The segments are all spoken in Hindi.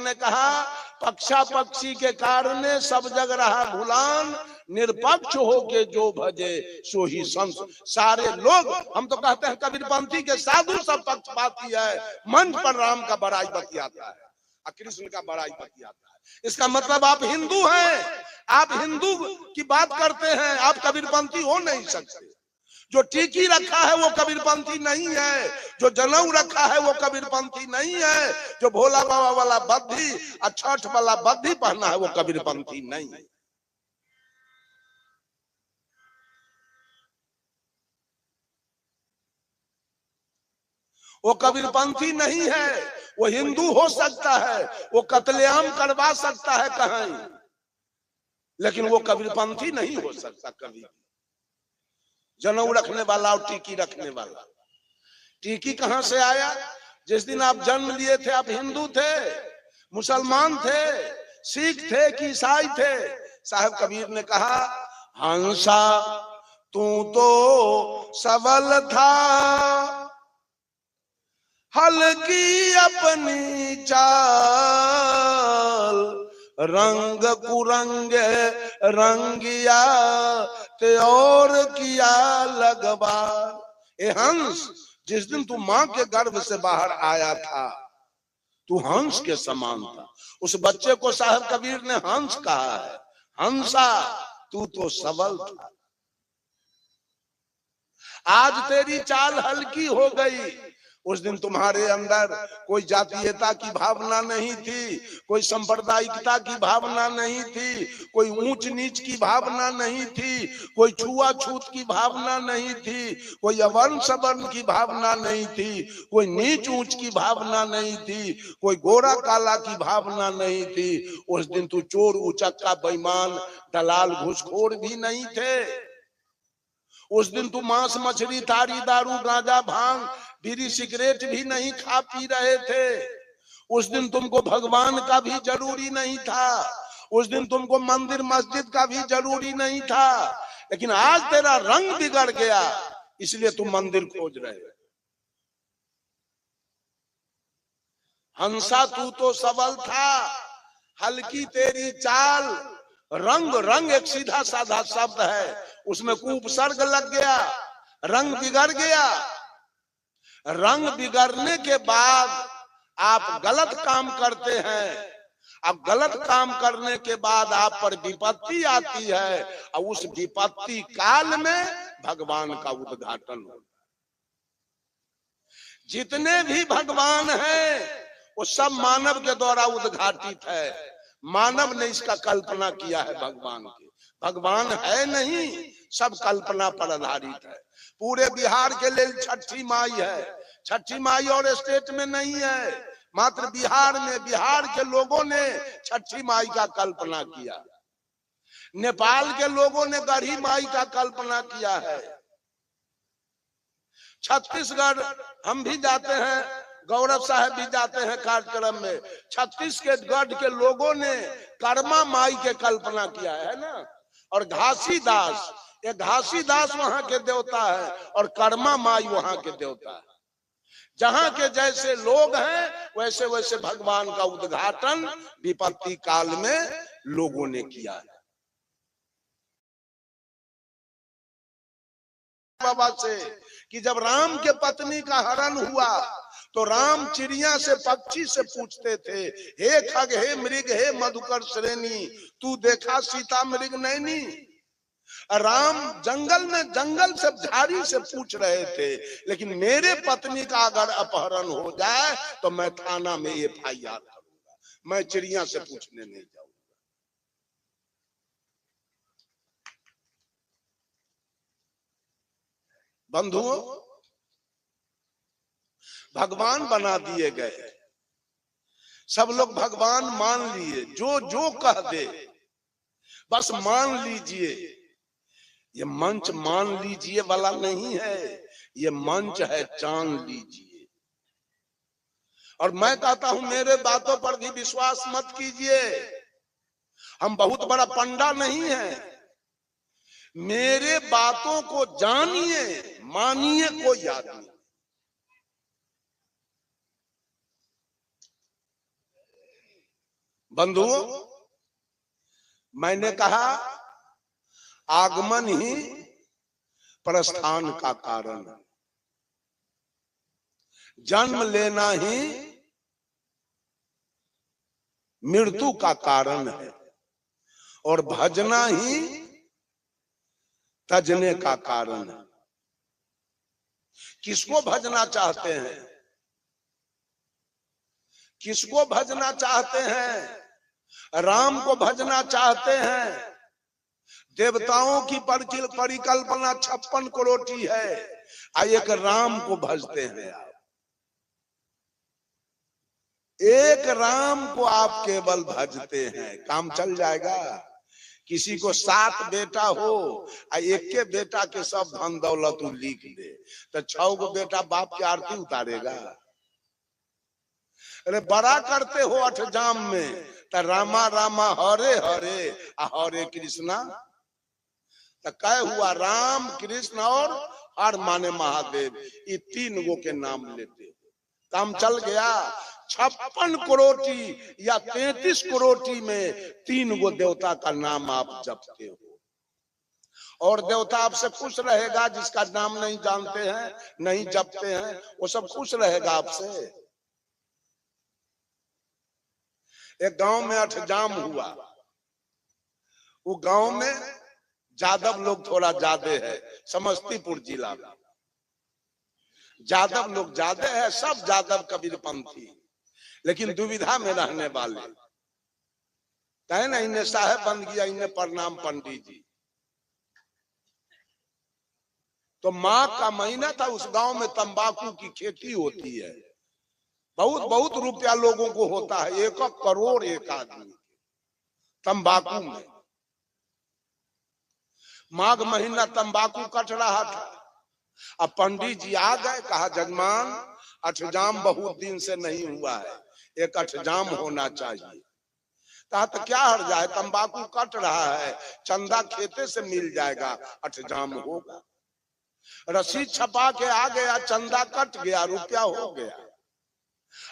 ने कहा, पक्षा पक्षी के कारण सब जग रहा भुलान, निरपक्ष होके जो भजे सो ही संत। सारे लोग, हम तो कहते हैं कबीरपंथी के साधु सब पक्षपाती है, मंच पर राम का बड़ाई बतियाता है और कृष्ण का बड़ाई बतियाता है। इसका मतलब आप हिंदू हैं, आप हिंदू की बात करते हैं, आप कबीरपंथी हो नहीं सकते। जो टीकी रखा है वो कबीरपंथी नहीं है, जो जनेऊ रखा है वो कबीरपंथी नहीं है, जो भोला बाबा वाला बद्धी और छठ वाला बद्धी पहना है वो कबीरपंथी नहीं है। वो कबीरपंथी नहीं है। वो हिंदू हो सकता है, वो कत्लेआम करवा सकता है कहीं, लेकिन वो कबीरपंथी नहीं हो सकता कभी। जनेऊ रखने वाला और टीकी रखने वाला, टीकी कहां से आया? जिस दिन आप जन्म लिए थे आप हिंदू थे, मुसलमान थे, सिख थे कि ईसाई थे? साहब कबीर ने कहा, हंसा तू तो सबल था, हल्की अपनी चाल, रंग कुरंगे रंगिया ते और किया लगवार। ए हंस, जिस दिन तू मां के गर्भ से बाहर आया था तू हंस के समान था। उस बच्चे को साहब कबीर ने हंस कहा है। हंसा तू तो सबल था, आज तेरी चाल हल्की हो गई। उस दिन तुम्हारे अंदर कोई जातीयता की भावना नहीं थी, कोई सांप्रदायिकता की भावना नहीं थी, कोई ऊंच नीच की भावना नहीं थी, कोई छुआछूत की भावना नहीं थी, कोई अवर्ण सवर्ण की भावना नहीं थी, कोई नीच ऊंच की भावना नहीं थी, कोई गोरा काला की भावना नहीं थी। उस दिन तू चोर उचक्का बेईमान दलाल घूसखोर भी नहीं थे। उस दिन तू मांस मछली ताड़ी दारू गांजा भांग बीड़ी सिगरेट भी नहीं खा पी रहे थे। उस दिन तुमको भगवान का भी जरूरी नहीं था, उस दिन तुमको मंदिर मस्जिद का भी जरूरी नहीं था। लेकिन आज तेरा रंग बिगड़ गया, इसलिए तुम मंदिर खोज रहे हो। हंसा तू तो सबल था, हल्की तेरी चाल, रंग, रंग एक सीधा साधा शब्द है, उसमें उपसर्ग लग गया, रंग बिगड़ गया। रंग बिगड़ने के बाद आप गलत काम करते हैं, अब गलत काम करने के बाद आप पर विपत्ति आती है, और उस विपत्ति काल में भगवान का उद्घाटन होता है। जितने भी भगवान हैं वो सब मानव के द्वारा उद्घाटित है, मानव ने इसका कल्पना किया है। भगवान की भगवान है नहीं, सब कल्पना पर आधारित है। पूरे बिहार के लिए छठी माई है, छठी माई और स्टेट में नहीं है, मात्र बिहार में बिहार के लोगों ने छठी माई का कल्पना किया। नेपाल के लोगों ने गढ़ी माई का कल्पना किया है। छत्तीसगढ़ हम भी जाते हैं, गौरव साहब भी जाते हैं कार्यक्रम में, छत्तीसगढ़ के लोगों ने कर्मा माई के कल्पना किया है ना। और घासीदास, ये घासीदास वहां के देवता है और कर्मा माई वहां के देवता है। जहां के जैसे लोग हैं वैसे वैसे भगवान का उद्घाटन विपत्ति काल में लोगों ने किया है। बाबा से कि जब राम के पत्नी का हरण हुआ तो राम चिड़िया से पक्षी से पूछते थे, हे खग हे मृग हे मधुकर श्रेणी, तू देखा सीता मृग नैनी। राम जंगल में जंगल से झाड़ी से पूछ रहे थे, लेकिन मेरे पत्नी का अगर अपहरण हो जाए तो मैं थाना में FIR करूंगा, मैं चिड़िया से पूछने नहीं जाऊंगा। बंधुओं, भगवान बना दिए गए, सब लोग भगवान मान लिए, जो जो कह दे बस मान लीजिए। ये मंच मान लीजिए वाला नहीं है, ये मंच है जान लीजिए। और मैं कहता हूं मेरे बातों पर भी विश्वास मत कीजिए, हम बहुत बड़ा पंडा नहीं है। मेरे बातों को जानिए, मानिए कोई आदमी। बंधुओं, मैंने कहा आगमन ही प्रस्थान का कारण है, जन्म लेना ही मृत्यु का कारण है और भजना ही तजने का कारण है। किसको भजना चाहते हैं? किसको भजना चाहते हैं? राम को भजना चाहते हैं। देवताओं की परिकल्पना 56 करोड़ है, एक राम को भजते हैं आप। एक राम को आप केवल भजते हैं, काम चल जाएगा। किसी को 7 बेटा हो, एक के बेटा के सब धन दौलत लिख दे, तो 6 गो बेटा बाप की आरती उतारेगा। अरे बड़ा करते हो 8 जाम में, तो रामा रामा हरे हरे हरे कृष्णा, तो क्या हुआ? राम कृष्ण और हर माने महादेव, ये 3 गो के नाम लेते हो, काम चल गया। 56 करोड़ या 33 करोड़ में 3 गो देवता का नाम आप जपते हो, और देवता आपसे खुश रहेगा। जिसका नाम नहीं जानते हैं, नहीं जपते हैं, वो सब खुश रहेगा आपसे। एक गांव में 8 जाम हुआ। वो गांव में जादव लोग थोड़ा ज्यादा है, समस्तीपुर जिला में जादव लोग ज्यादा है, सब जादव कबीरपंथी, लेकिन दुविधा में रहने वाले। कहे ना इन्हें साहेब बन गया, इन्हें प्रणाम पंडित जी। तो माघ का महीना था, उस गांव में तंबाकू की खेती होती है, बहुत बहुत रुपया लोगों को होता है, 1 करोड़ एक आदमी तंबाकू में। माघ महीना तंबाकू कट रहा था, अब पंडित जी आ गए, कहा जजमान 8 जाम बहुत दिन से नहीं हुआ है, एक 8 जाम होना चाहिए। कहा तो क्या हर जाए, तंबाकू कट रहा है, चंदा खेते से मिल जाएगा, 8 जाम होगा। रसीद छपा के आ गया, चंदा कट गया, रुपया हो गया।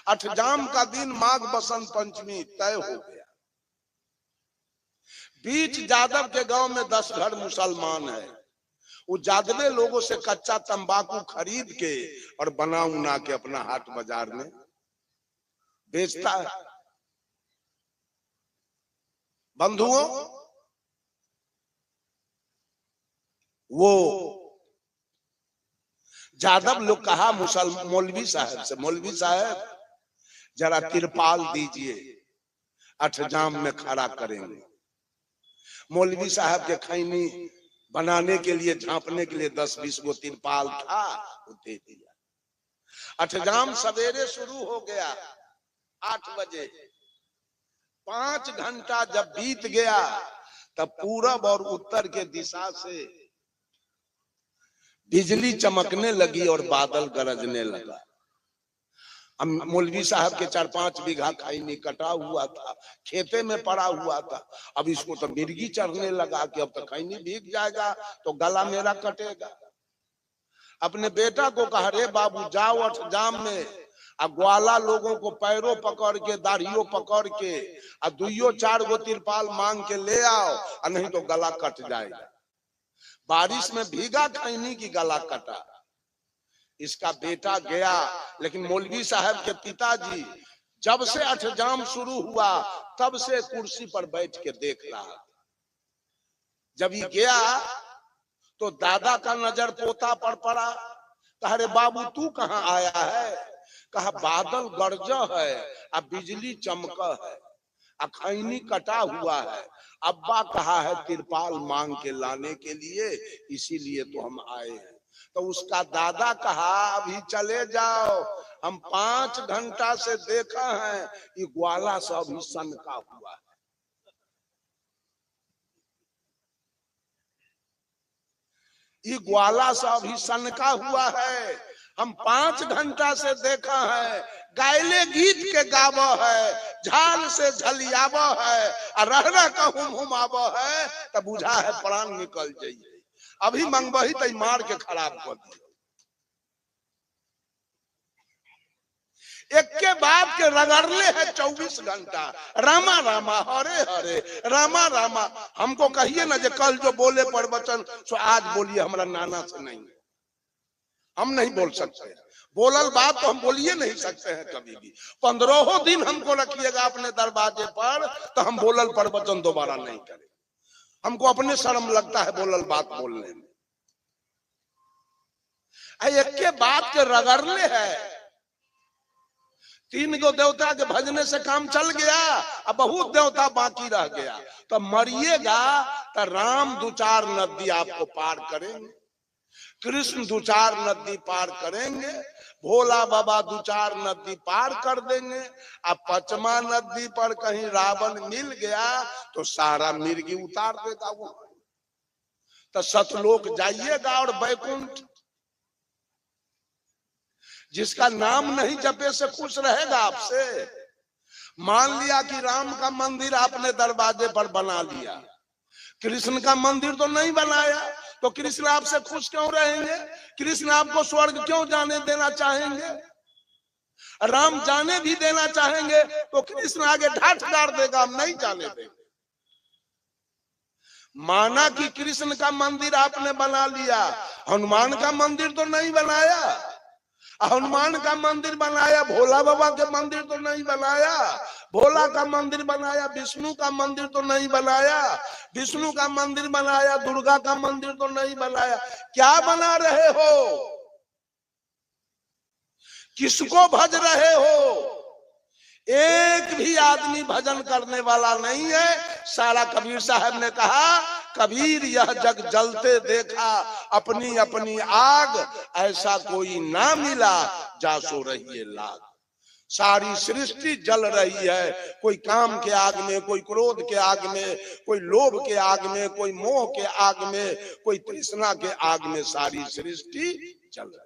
8 जाम का दिन माघ बसंत पंचमी तय हो गया। बीच जादव के गांव में 10 घर मुसलमान है। वो जादवे लोगों से कच्चा तंबाकू खरीद के और बना उना के अपना हाट बाजार में बेचता है। बंधुओं, वो जादव लोग कहा मौलवी साहब से, मौलवी साहब जरा तिरपाल दीजिए, 8 जाम में खड़ा करेंगे। मौलवी साहब के खैनी बनाने के लिए, झांपने के लिए 10-20 गो तिरपाल था, वो दे दिया। 8 जाम सवेरे शुरू हो गया 8 बजे। 5 घंटा जब बीत गया, तब पूरब और उत्तर के दिशा से बिजली चमकने लगी और बादल गरजने लगा। अब मौलवी साहब के 4-5 बीघा खैनी कटा हुआ था, खेते में पड़ा हुआ था। अब इसको तो मिर्गी चढ़ने लगा कि अब तो खैनी भीग जाएगा, तो गला मेरा कटेगा। अपने बेटा को कहा, रे बाबू जाओ 8 जाम में, ग्वाला लोगों को पैरों पकड़ के, दाढ़ियों पकड़ के, 2-4 गो तिरपाल मांग के ले आओ, और नहीं तो गला कट जाएगा। बारिश में भीगा खैनी की गला कटा। इसका बेटा गया, लेकिन मौलवी साहब के पिताजी जब से 8 जाम शुरू हुआ तब से कुर्सी पर बैठ के देख रहा। जब ये गया तो दादा का नजर पोता पर पड़ा। कहा, रे बाबू तू कहाँ आया है? कहा, बादल गरज है, अब बिजली चमक है, खैनी कटा हुआ है, अब्बा कहा है तिरपाल मांग के लाने के लिए, इसीलिए तो हम आए हैं। तो उसका दादा कहा, अभी चले जाओ, हम 5 घंटा से देखा है, ये ग्वाला सब ही सनका हुआ है। ये ग्वाला सब ही सनका हुआ है, हम 5 घंटा से देखा है। गायले गीत के गाव है, झाल से झलियाव है, और रह का हुम है, तब बुझा है प्राण निकल जाइए। अभी मंगबही तो मार के खराब कर दिया। एक के बाद के रगड़ले है 24 घंटा। रामा रामा हरे हरे रामा रामा। हमको कहिए ना जो कल जो बोले प्रवचन सो आज बोलिए, हमारा नाना से नहीं, हम नहीं बोल सकते। बोलल बात तो हम बोलिए नहीं सकते हैं कभी भी। 15 दिन हमको रखिएगा अपने दरवाजे पर तो हम बोलल प्रवचन दोबारा नहीं करें। हमको अपने शर्म लगता है बोलल बात बोलने में। एक के बाद के रगड़ले है। 3 गो देवता के भजने से काम चल गया, अब बहुत देवता बाकी रह गया। तो मरिएगा तो राम 2-4 नदी आपको पार करेंगे, कृष्ण 2-4 नदी पार करेंगे, भोला बाबा 2-4 नदी पार कर देंगे। अब 5वां नदी पर कहीं रावण मिल गया तो सारा मिर्गी उतार देगा वो। तो सतलोक जाइएगा और बैकुंठ। जिसका नाम नहीं जपे से खुश रहेगा आपसे। मान लिया कि राम का मंदिर आपने दरवाजे पर बना लिया, कृष्ण का मंदिर तो नहीं बनाया, तो कृष्ण आपसे खुश क्यों रहेंगे? कृष्ण आपको स्वर्ग क्यों जाने देना चाहेंगे? राम जाने भी देना चाहेंगे तो कृष्ण आगे ढाठ गाड़ देगा, हम नहीं जाने देंगे। माना कि कृष्ण का मंदिर आपने बना लिया, हनुमान का मंदिर तो नहीं बनाया। हनुमान का मंदिर बनाया, भोला बाबा के मंदिर तो नहीं बनाया। भोला का मंदिर बनाया, विष्णु का मंदिर तो नहीं बनाया। विष्णु का मंदिर बनाया, दुर्गा का मंदिर तो नहीं बनाया। क्या बना रहे हो? किसको भज रहे हो? एक भी आदमी भजन करने वाला नहीं है। सारा कबीर साहब ने कहा, कबीर यह जग जलते देखा अपनी अपनी आग, ऐसा कोई ना मिला जा सो रही है लाग। सारी सृष्टि जल रही है, कोई काम के आग में, कोई क्रोध के आग में, कोई लोभ के आग में, कोई मोह के आग में, कोई तृष्णा के आग में, सारी सृष्टि जल रही है।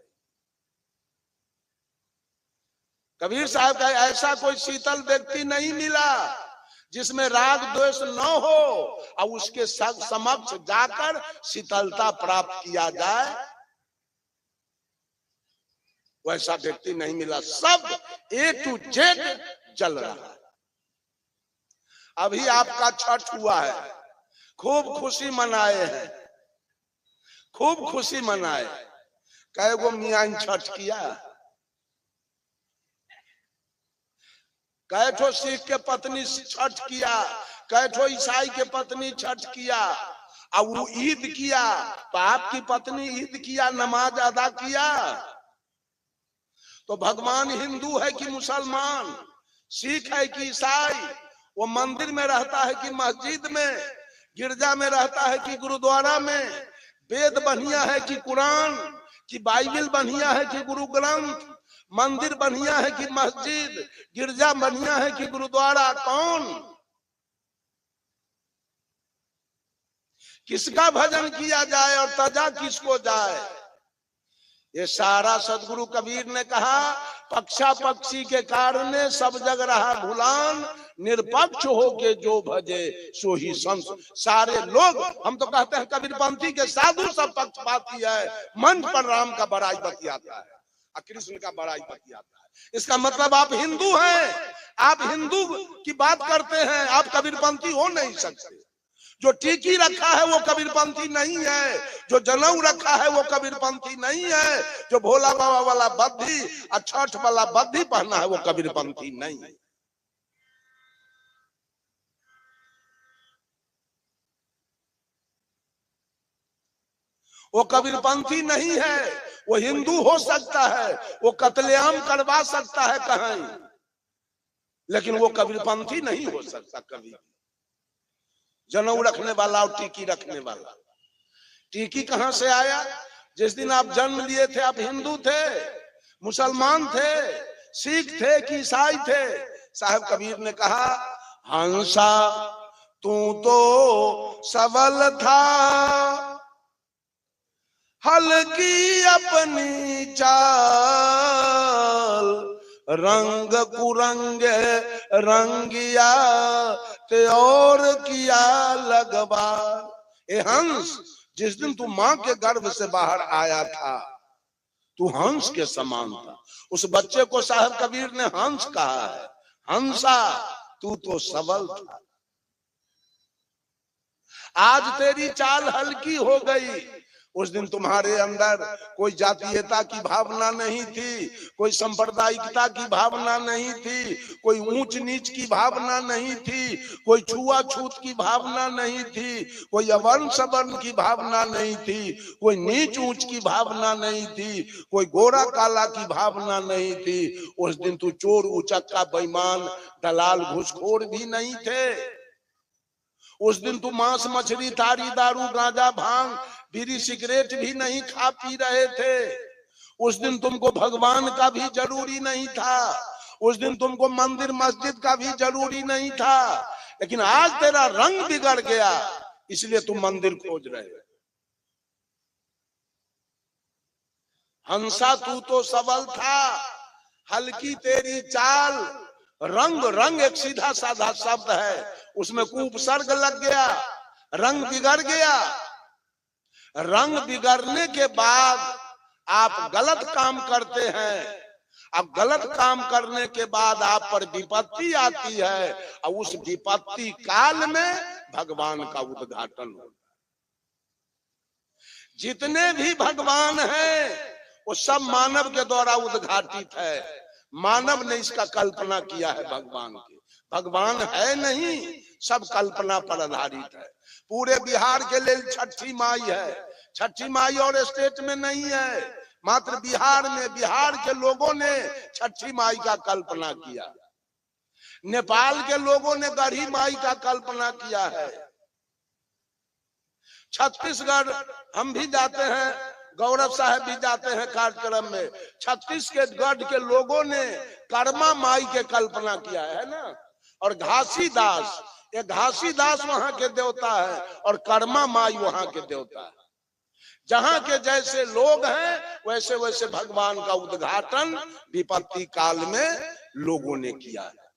कबीर साहब का ऐसा कोई शीतल व्यक्ति नहीं मिला जिसमें राग द्वेष न हो और उसके समक्ष जाकर शीतलता प्राप्त किया जाए, वैसा व्यक्ति नहीं मिला। सब A to Z जल रहा है। अभी आपका छठ हुआ है, खूब खुशी मनाए हैं, खूब खुशी मनाए। कै गो मियाँ छठ किया? कै ठो सिख के पत्नी छठ किया? कै ठो ईसाई के पत्नी छठ किया? और वो ईद किया तो आपकी पत्नी ईद किया, नमाज अदा किया। तो भगवान हिंदू है कि मुसलमान, सिख है कि ईसाई, वो मंदिर में रहता है कि मस्जिद में, गिरजा में रहता है कि गुरुद्वारा में, वेद बढ़िया है कि कुरान, कि बाइबल बढ़िया है कि गुरु ग्रंथ, मंदिर बढ़िया है कि मस्जिद, गिरजा बढ़िया है कि गुरुद्वारा, कौन किसका भजन किया जाए और तजा किसको जाए? ये सारा सदगुरु कबीर ने कहा, पक्षा पक्षी के कारण सब जग रहा भुलान, निरपक्ष होके जो भजे सो ही संत। सारे लोग, हम तो कहते हैं कबीरपंथी के साधु सब पक्षपाती है, मंच पर राम का बड़ाई बतियाता है और कृष्ण का बड़ाई बतियाता है। इसका मतलब आप हिंदू हैं, आप हिंदू की बात करते हैं, आप कबीरपंथी हो नहीं सकते। जो टीकी रखा है वो कबीरपंथी नहीं है, जो जनेऊ रखा है वो कबीरपंथी नहीं है, जो भोला बाबा वाला बद्धी और छठ वाला बद्धी पहना है वो कबीरपंथी नहीं है। वो कबीरपंथी नहीं है। वो हिंदू हो सकता है, वो कत्लेआम करवा सकता है कहीं, लेकिन वो कबीरपंथी नहीं हो सकता कभी। जनेऊ रखने वाला और टीकी रखने वाला। टीकी कहां से आया? जिस दिन आप जन्म लिए थे आप हिंदू थे, मुसलमान थे, सिख थे कि ईसाई थे? साहब कबीर ने कहा, हंसा तू तो सबल था, हल्की अपनी चाल, रंग कुरंगे रंगिया ते और किया लगवा। ए हंस, जिस दिन तू मां के गर्भ से बाहर आया था तू हंस के समान था। उस बच्चे को साहब कबीर ने हंस कहा है। हंसा तू तो सबल था, आज तेरी चाल हल्की हो गई। उस दिन तुम्हारे अंदर कोई जातीयता की भावना नहीं थी, कोई सांप्रदायिकता की भावना नहीं थी, कोई ऊंच नीच की भावना नहीं थी, कोई छुआछूत की भावना नहीं थी, कोई अवर्ण सवर्ण की भावना नहीं थी, कोई नीच ऊंच की भावना नहीं थी, कोई गोरा काला की भावना नहीं थी। उस दिन तू चोर उचक्का बेईमान दलाल घूसखोर भी नहीं थे। उस दिन तू मांस मछली तारी दारू गांजा भांग बीड़ी सिगरेट भी नहीं खा पी रहे थे। उस दिन तुमको भगवान का भी जरूरी नहीं था, उस दिन तुमको मंदिर मस्जिद का भी जरूरी नहीं था। लेकिन आज तेरा रंग बिगड़ गया, इसलिए तुम मंदिर खोज रहे हो। हंसा तू तो सबल था, हल्की तेरी चाल। रंग रंग एक सीधा साधा शब्द है, उसमें उपसर्ग लग गया, रंग बिगड़ गया। रंग बिगड़ने के बाद आप गलत काम करते हैं। अब गलत काम करने के बाद आप पर विपत्ति आती है, और उस विपत्ति काल में भगवान का उद्घाटन होता है। जितने भी भगवान हैं वो सब मानव के द्वारा उद्घाटित है। मानव ने इसका कल्पना किया है भगवान की। भगवान है नहीं, सब कल्पना पर आधारित है। पूरे बिहार के लिए छठी माई है, छठी माई और स्टेट में नहीं है, मात्र बिहार में बिहार के लोगों ने छठी माई का कल्पना किया। नेपाल के लोगों ने गढ़ी माई का कल्पना किया है। छत्तीसगढ़ हम भी जाते हैं, गौरव साहब भी जाते हैं कार्यक्रम में। छत्तीसगढ़ के लोगों ने कर्मा माई के कल्पना किया है ना। और घासीदास, ये घासीदास वहां के देवता है और कर्मा माई वहां के देवता है। जहां के जैसे लोग हैं वैसे वैसे भगवान का उद्घाटन विपत्ति काल में लोगों ने किया है।